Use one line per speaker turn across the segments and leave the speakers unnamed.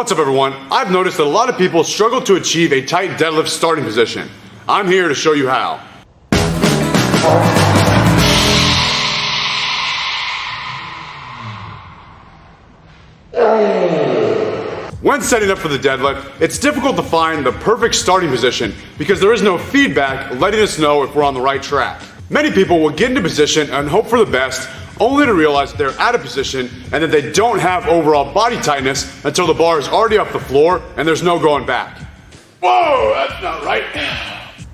What's up everyone? I've noticed that a lot of people struggle to achieve a tight deadlift starting position. I'm here to show you how. When setting up for the deadlift, it's difficult to find the perfect starting position because there is no feedback letting us know if we're on the right track. Many people will get into position and hope for the best, only to realize that they're out of position and that they don't have overall body tightness until the bar is already off the floor and there's no going back. Whoa, that's not right.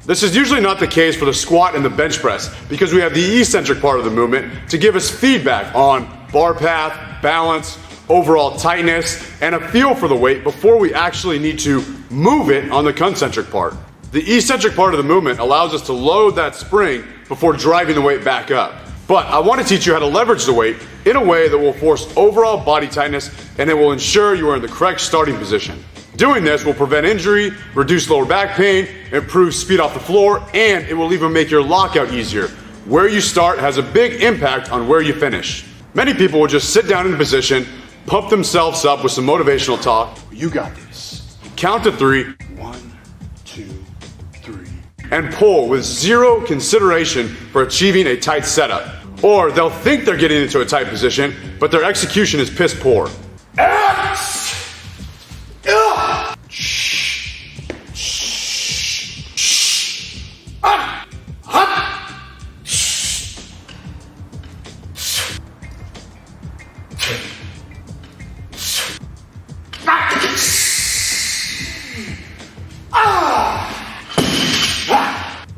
This is usually not the case for the squat and the bench press because we have the eccentric part of the movement to give us feedback on bar path, balance, overall tightness, and a feel for the weight before we actually need to move it on the concentric part. The eccentric part of the movement allows us to load that spring before driving the weight back up. But I want to teach you how to leverage the weight in a way that will force overall body tightness and it will ensure you are in the correct starting position. Doing this will prevent injury, reduce lower back pain, improve speed off the floor, and it will even make your lockout easier. Where you start has a big impact on where you finish. Many people will just sit down in a position, pump themselves up with some motivational talk. You got this. Count to 3. 1, 2, 3. And pull with zero consideration for achieving a tight setup. Or they'll think they're getting into a tight position, but their execution is piss poor.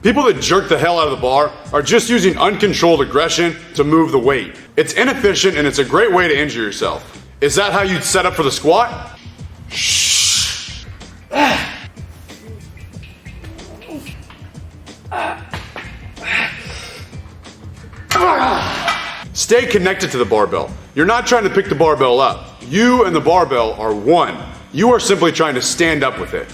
People that jerk the hell out of the bar are just using uncontrolled aggression to move the weight. It's inefficient and it's a great way to injure yourself. Is that how you'd set up for the squat? Stay connected to the barbell. You're not trying to pick the barbell up. You and the barbell are one. You are simply trying to stand up with it.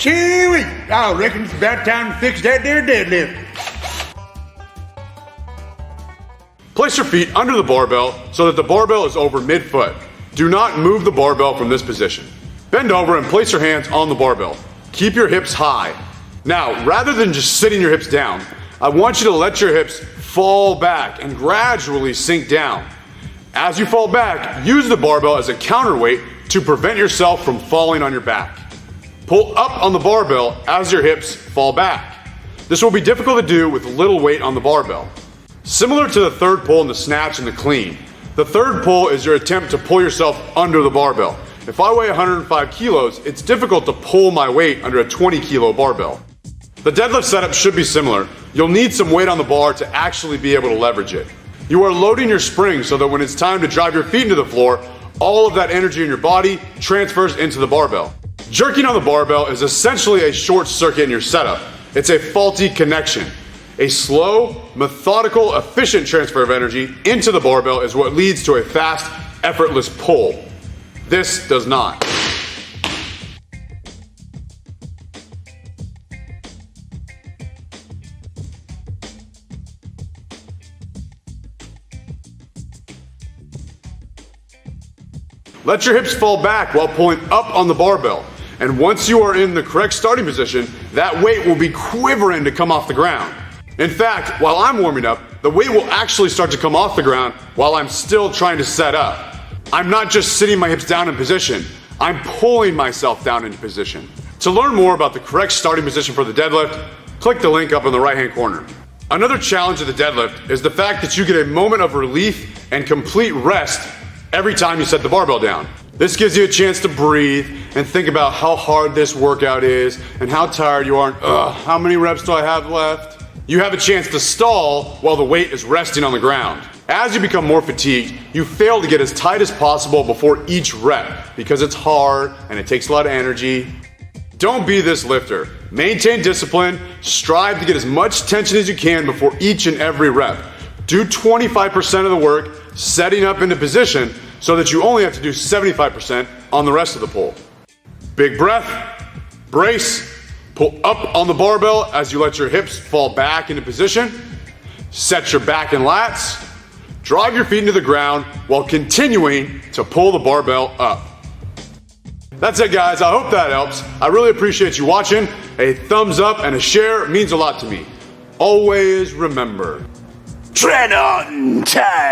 Chewy! I reckon it's about time to fix that there deadlift.
Place your feet under the barbell so that the barbell is over mid-foot. Do not move the barbell from this position. Bend over and place your hands on the barbell. Keep your hips high. Now, rather than just sitting your hips down, I want you to let your hips fall back and gradually sink down. As you fall back, use the barbell as a counterweight to prevent yourself from falling on your back. Pull up on the barbell as your hips fall back. This will be difficult to do with little weight on the barbell. Similar to the third pull in the snatch and the clean, the third pull is your attempt to pull yourself under the barbell. If I weigh 105 kilos, it's difficult to pull my weight under a 20 kilo barbell. The deadlift setup should be similar. You'll need some weight on the bar to actually be able to leverage it. You are loading your spring so that when it's time to drive your feet into the floor, all of that energy in your body transfers into the barbell. Jerking on the barbell is essentially a short circuit in your setup. It's a faulty connection. A slow, methodical, efficient transfer of energy into the barbell is what leads to a fast, effortless pull. This does not. Let your hips fall back while pulling up on the barbell. And once you are in the correct starting position, that weight will be quivering to come off the ground. In fact, while I'm warming up, the weight will actually start to come off the ground while I'm still trying to set up. I'm not just sitting my hips down in position, I'm pulling myself down into position. To learn more about the correct starting position for the deadlift, click the link up in the right-hand corner. Another challenge of the deadlift is the fact that you get a moment of relief and complete rest every time you set the barbell down. This gives you a chance to breathe and think about how hard this workout is and how tired you are. How many reps do I have left? You have a chance to stall while the weight is resting on the ground. As you become more fatigued, you fail to get as tight as possible before each rep because it's hard and it takes a lot of energy. Don't be this lifter. Maintain discipline, strive to get as much tension as you can before each and every rep. Do 25% of the work setting up into position so that you only have to do 75% on the rest of the pull. Big breath, brace, pull up on the barbell as you let your hips fall back into position. Set your back and lats. Drive your feet into the ground while continuing to pull the barbell up. That's it, guys. I hope that helps. I really appreciate you watching. A thumbs up and a share means a lot to me. Always remember,
Tread on time.